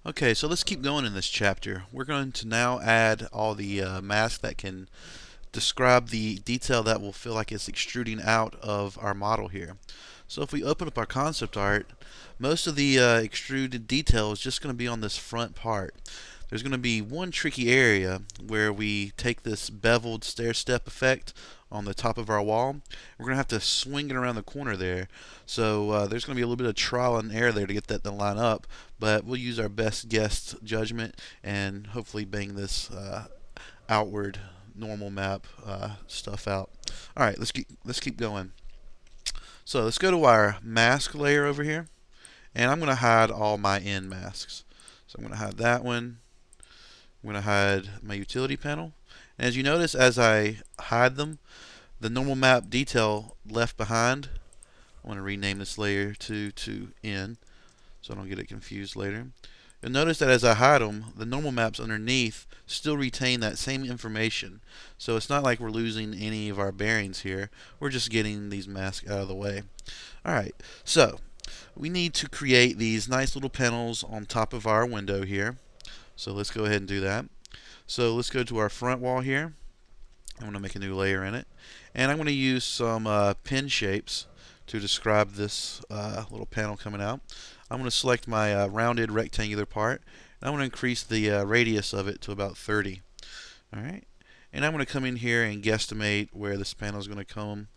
Okay, so let's keep going in this chapter. We're going to now add all the masks that can describe the detail that will feel like it's extruding out of our model here. So if we open up our concept art, most of the extruded detail is just going to be on this front part. There's going to be one tricky area where we take this beveled stair step effect on the top of our wall. We're going to have to swing it around the corner there. So there's going to be a little bit of trial and error there to get that to line up, but we'll use our best guess judgment and hopefully bang this outward normal map stuff out. All right, let's keep going. So let's go to our mask layer over here, and I'm going to hide all my end masks. So I'm going to hide that one. I'm going to hide my utility panel. And as you notice, as I hide them, the normal map detail left behind, I want to rename this layer to N so I don't get it confused later. You'll notice that as I hide them, the normal maps underneath still retain that same information. So it's not like we're losing any of our bearings here. We're just getting these masks out of the way. Alright, so we need to create these nice little panels on top of our window here. So let's go ahead and do that. So let's go to our front wall here. I'm going to make a new layer in it. And I'm going to use some pin shapes to describe this little panel coming out. I'm going to select my rounded rectangular part, and I'm going to increase the radius of it to about 30. Alright, and I'm going to come in here and guesstimate where this panel is going to come,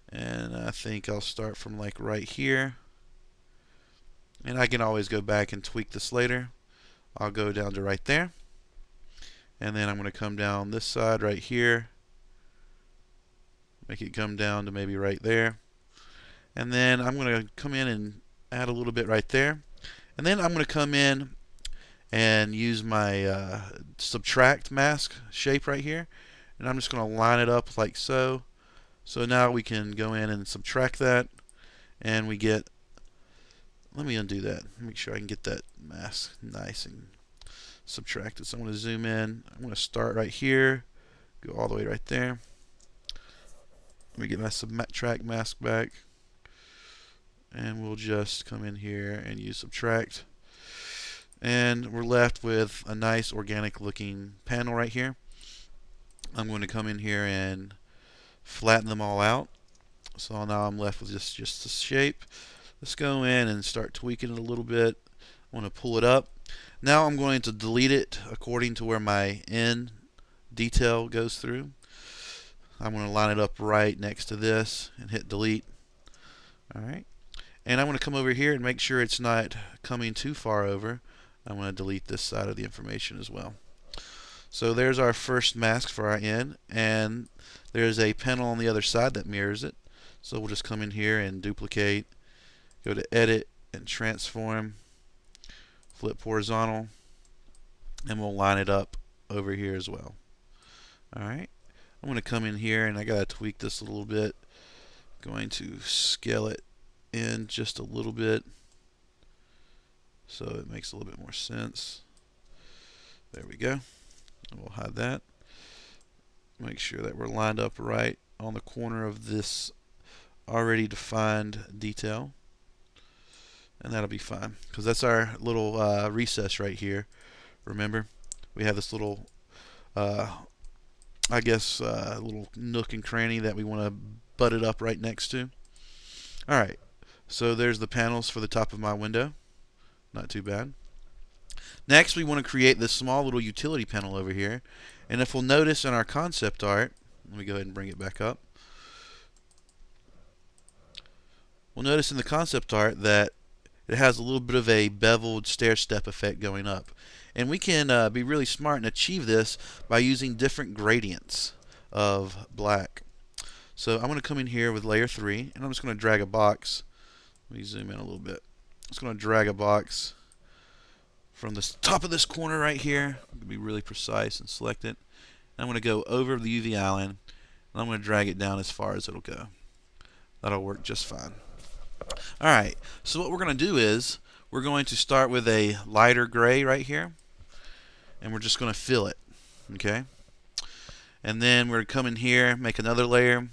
and I think I'll start from like right here, and I can always go back and tweak this later. I'll go down to right there, and then I'm going to come down this side right here, make it come down to maybe right there, and then I'm going to come in and add a little bit right there, and then I'm going to come in and use my subtract mask shape right here, and I'm just going to line it up like so. So now we can go in and subtract that, and we get, let me undo that, make sure I can get that mask nice and subtracted. So I'm going to zoom in, I'm going to start right here, go all the way right there. Let me get my subtract mask back, and we'll just come in here and use subtract, and we're left with a nice organic looking panel right here. I'm going to come in here and flatten them all out, so now I'm left with just the shape. Let's go in and start tweaking it a little bit. I want to pull it up. Now I'm going to delete it according to where my end detail goes through. I'm going to line it up right next to this and hit delete. Alright, and I'm going to come over here and make sure it's not coming too far over. I'm going to delete this side of the information as well. So there's our first mask for our end, and there's a panel on the other side that mirrors it. So we'll just come in here and duplicate, go to edit and transform, flip horizontal, and we'll line it up over here as well. Alright, I'm going to come in here and I got to tweak this a little bit. Going to scale it in just a little bit so it makes a little bit more sense. There we go. And we'll hide that. Make sure that we're lined up right on the corner of this already defined detail, and that'll be fine because that's our little recess right here. Remember, we have this little I guess little nook and cranny that we want to butt it up right next to. Alright, so there's the panels for the top of my window. Not too bad. Next, we want to create this small little utility panel over here. And if we'll notice in our concept art, let me go ahead and bring it back up. We'll notice in the concept art that it has a little bit of a beveled stair step effect going up. And we can be really smart and achieve this by using different gradients of black. So I'm going to come in here with layer 3, and I'm just going to drag a box. Let me zoom in a little bit. I'm just going to drag a box from the top of this corner right here. I'm going to be really precise and select it. And I'm going to go over the UV island, and I'm going to drag it down as far as it'll go. That'll work just fine. Alright, so what we're going to do is we're going to start with a lighter gray right here, and we're just going to fill it. Okay? And then we're going to come in here, make another layer,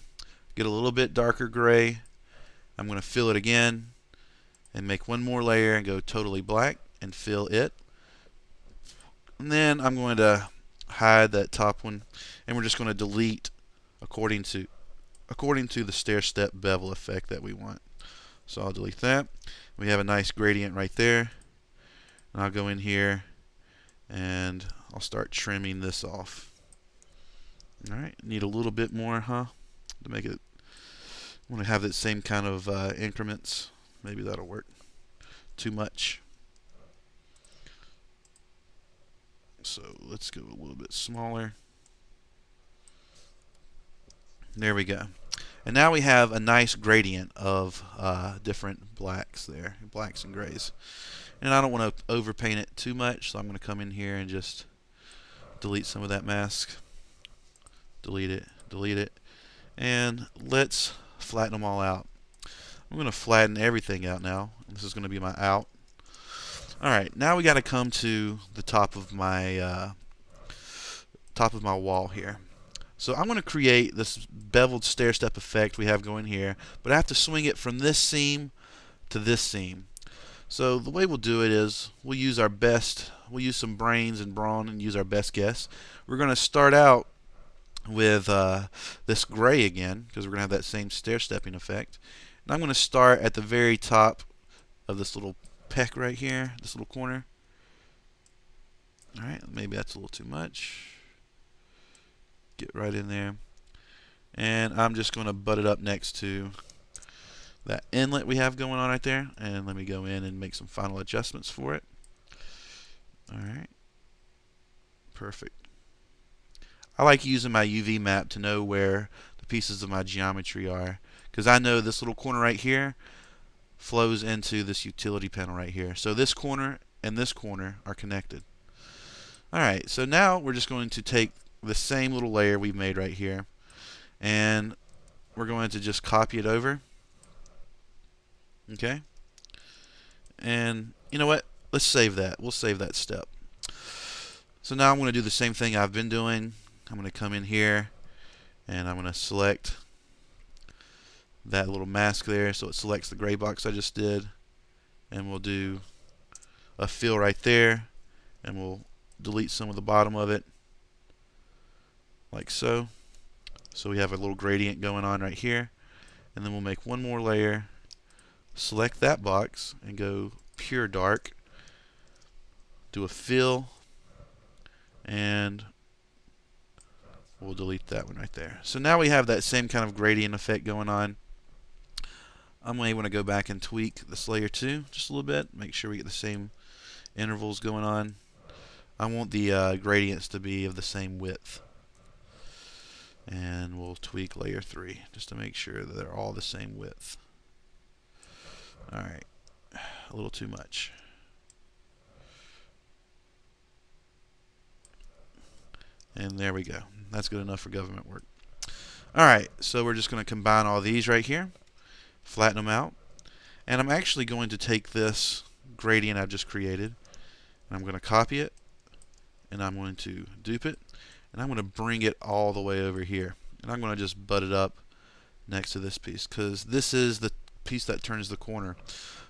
get a little bit darker gray. I'm going to fill it again and make one more layer and go totally black and fill it. And then I'm going to hide that top one, and we're just going to delete according to the stair step bevel effect that we want. So I'll delete that. We have a nice gradient right there. And I'll go in here and I'll start trimming this off. Alright, need a little bit more, huh? To make it, I want to have that same kind of increments. Maybe that'll work. Too much. So let's go a little bit smaller. There we go. And now we have a nice gradient of different blacks there, blacks and grays. And I don't want to overpaint it too much, so I'm going to come in here and just delete some of that mask. Delete it, and let's flatten them all out. I'm going to flatten everything out now. This is going to be my out. Alright, now we got to come to the top of my wall here. So I'm going to create this beveled stair step effect we have going here, but I have to swing it from this seam to this seam. So the way we'll do it is we'll use some brains and brawn and use our best guess. We're going to start out with this gray again, because we're going to have that same stair stepping effect. And I'm going to start at the very top of this little peck right here, this little corner. Alright, maybe that's a little too much. Get right in there. And I'm just going to butt it up next to that inlet we have going on right there. And let me go in and make some final adjustments for it. Alright. Perfect. I like using my UV map to know where the pieces of my geometry are, because I know this little corner right here flows into this utility panel right here. So this corner and this corner are connected. Alright, so now we're just going to take the same little layer we've made right here, and we're going to just copy it over. Okay? And you know what? Let's save that. We'll save that step. So now I'm going to do the same thing I've been doing. I'm going to come in here and I'm going to select that little mask there so it selects the gray box I just did, and we'll do a fill right there, and we'll delete some of the bottom of it like so. So we have a little gradient going on right here, and then we'll make one more layer, select that box and go pure dark, do a fill, and we'll delete that one right there. So now we have that same kind of gradient effect going on. I may want to go back and tweak this layer too just a little bit, make sure we get the same intervals going on. I want the gradients to be of the same width. And we'll tweak layer 3 just to make sure that they're all the same width. Alright, a little too much. And there we go. That's good enough for government work. Alright, so we're just going to combine all these right here, flatten them out, and I'm actually going to take this gradient I've just created, and I'm going to copy it, and I'm going to dupe it, and I'm going to bring it all the way over here, and I'm going to just butt it up next to this piece, because this is the piece that turns the corner.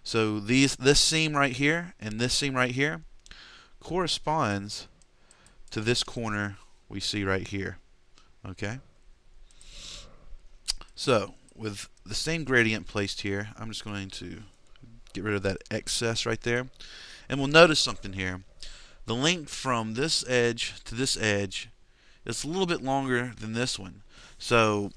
So this seam right here and this seam right here corresponds to this corner we see right here. Okay? So with the same gradient placed here, I'm just going to get rid of that excess right there, and we'll notice something here. The length from this edge to this edge is a little bit longer than this one. So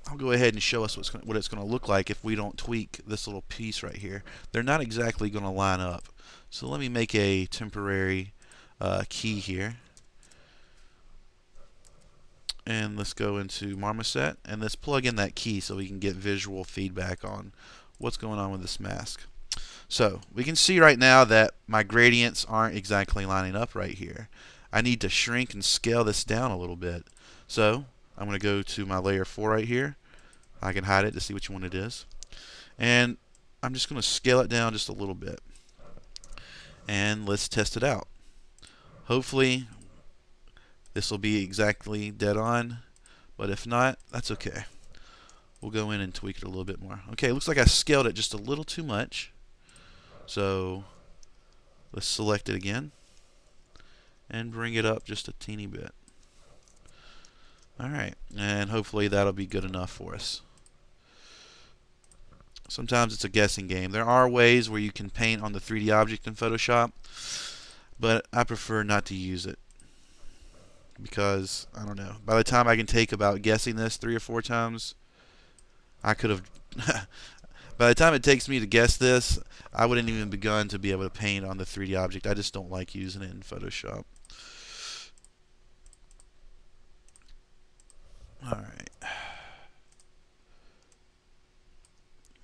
I'll go ahead and show us what it's going to look like if we don't tweak this little piece right here. They're not exactly going to line up. So let me make a temporary key here. And let's go into Marmoset and let's plug in that key so we can get visual feedback on what's going on with this mask. So we can see right now that my gradients aren't exactly lining up right here. I need to shrink and scale this down a little bit. So I'm going to go to my layer 4 right here. I can hide it to see which one it is. And I'm just going to scale it down just a little bit. And let's test it out. Hopefully this will be exactly dead on, but if not, that's okay. We'll go in and tweak it a little bit more. Okay, looks like I scaled it just a little too much. So let's select it again, and bring it up just a teeny bit. Alright, and hopefully that'll be good enough for us. Sometimes it's a guessing game. There are ways where you can paint on the 3D object in Photoshop, but I prefer not to use it because, I don't know, by the time I can take about guessing this 3 or 4 times, I could have by the time it takes me to guess this, I wouldn't even begun to be able to paint on the 3D object. I just don't like using it in Photoshop. Alright.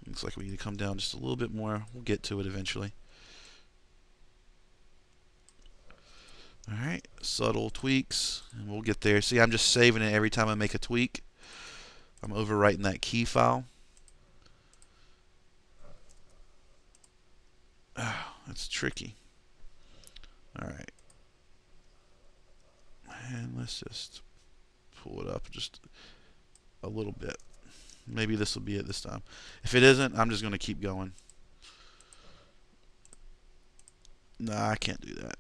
Looks like we need to come down just a little bit more. We'll get to it eventually. Alright, subtle tweaks, and we'll get there. See, I'm just saving it every time I make a tweak. I'm overwriting that key file. Oh, that's tricky. Alright. And let's just pull it up just a little bit. Maybe this will be it this time. If it isn't, I'm just going to keep going. Nah, I can't do that.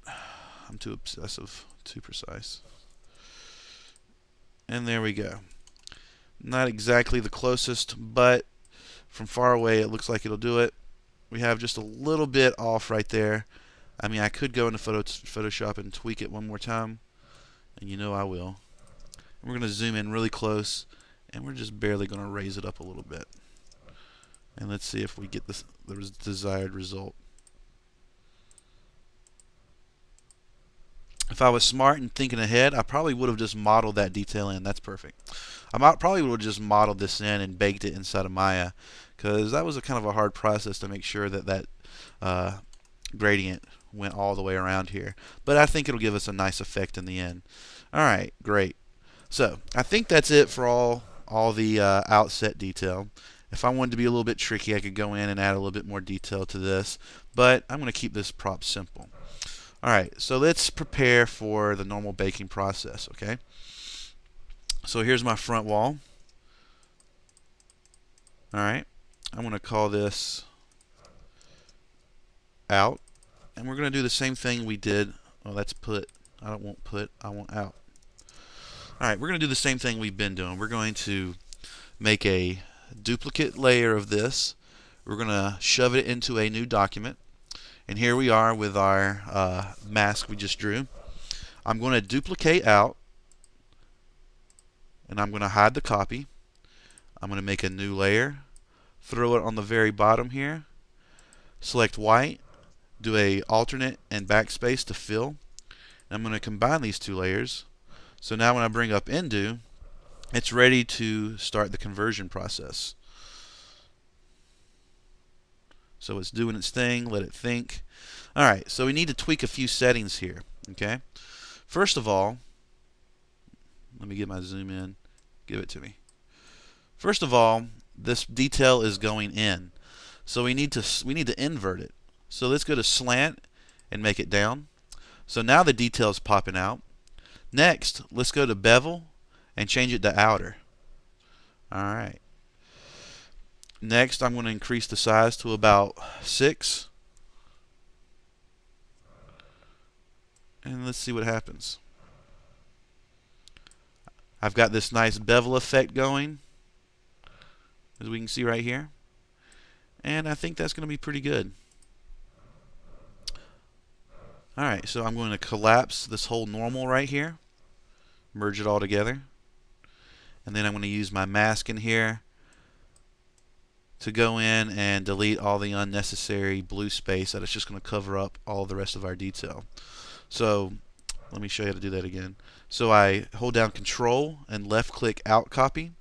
I'm too obsessive, too precise. And there we go. Not exactly the closest, but from far away it looks like it'll do it. We have just a little bit off right there. I mean, I could go into Photoshop and tweak it one more time, and you know I will. And we're going to zoom in really close, and we're just barely going to raise it up a little bit. And let's see if we get the desired result. If I was smart and thinking ahead, I probably would have just modeled that detail in. That's perfect. Probably would have just modeled this in and baked it inside of Maya, because that was a kind of a hard process to make sure that that gradient went all the way around here. But I think it'll give us a nice effect in the end. Alright, great. So I think that's it for all the outset detail. If I wanted to be a little bit tricky, I could go in and add a little bit more detail to this, but I'm going to keep this prop simple. Alright, so let's prepare for the normal baking process, okay? So here's my front wall. Alright, I'm going to call this out, and we're going to do the same thing we did. Well, that's put. I don't want put, I want out. Alright, we're going to do the same thing we've been doing. We're going to make a duplicate layer of this. We're going to shove it into a new document. And here we are with our mask we just drew. I'm going to duplicate out, and I'm going to hide the copy. I'm going to make a new layer, throw it on the very bottom here, select white, do a alternate and backspace to fill. And I'm going to combine these two layers. So now when I bring up Undo, it's ready to start the conversion process. So it's doing its thing, let it think. Alright, so we need to tweak a few settings here. Okay. First of all, let me get my zoom in. Give it to me. First of all, this detail is going in. So we need to invert it. So let's go to slant and make it down. So now the detail is popping out. Next, let's go to bevel and change it to outer. Alright. Next, I'm going to increase the size to about 6. And let's see what happens. I've got this nice bevel effect going, as we can see right here. And I think that's going to be pretty good. Alright, so I'm going to collapse this whole normal right here. Merge it all together. And then I'm going to use my mask in here to go in and delete all the unnecessary blue space that is just going to cover up all the rest of our detail. So let me show you how to do that again. So I hold down Control and left click out copy.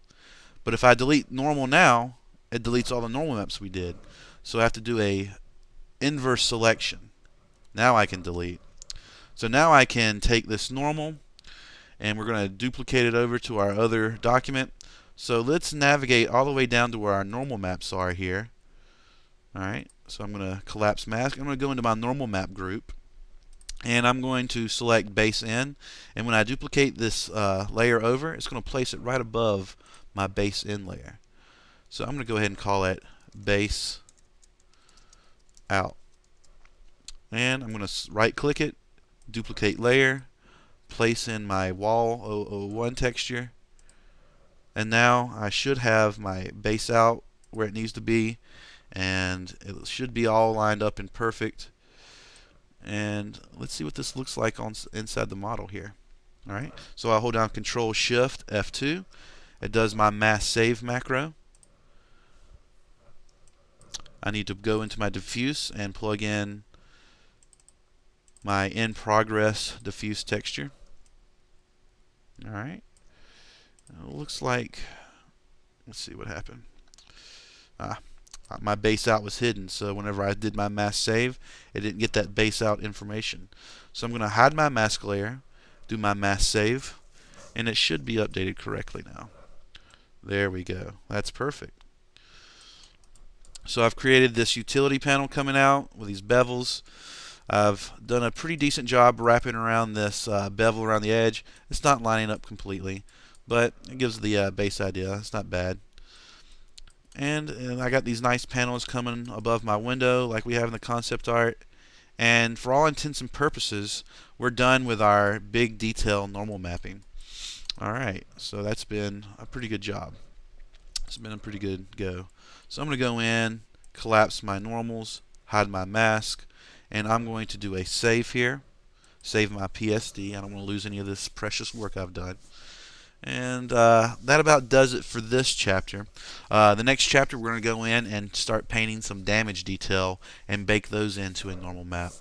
But if I delete normal now, it deletes all the normal maps we did. So I have to do a inverse selection. Now I can delete. So now I can take this normal and we're going to duplicate it over to our other document. So let's navigate all the way down to where our normal maps are here. Alright, so I'm going to collapse mask. I'm going to go into my normal map group, and I'm going to select base in. And when I duplicate this layer over, it's going to place it right above my base in layer. So I'm going to go ahead and call it base out. And I'm going to right click it, duplicate layer, place in my wall 001 texture. And now I should have my base out where it needs to be, and it should be all lined up and perfect. And let's see what this looks like on inside the model here. Alright, so I'll hold down Control Shift F2. It does my mass save macro. I need to go into my diffuse and plug in my in progress diffuse texture. Alright, looks like, let's see what happened. My base out was hidden, so whenever I did my mask save, it didn't get that base out information. So I'm going to hide my mask layer, do my mask save, and it should be updated correctly now. There we go. That's perfect. So I've created this utility panel coming out with these bevels. I've done a pretty decent job wrapping around this bevel around the edge. It's not lining up completely, but it gives the base idea. It's not bad. And I got these nice panels coming above my window like we have in the concept art. And for all intents and purposes, we're done with our big detail normal mapping. Alright, so that's been a pretty good job. It's been a pretty good go. So I'm going to go in, collapse my normals, hide my mask, and I'm going to do a save here. Save my PSD. I don't want to lose any of this precious work I've done. And that about does it for this chapter. The next chapter we're going to go in and start painting some damage detail and bake those into a normal map.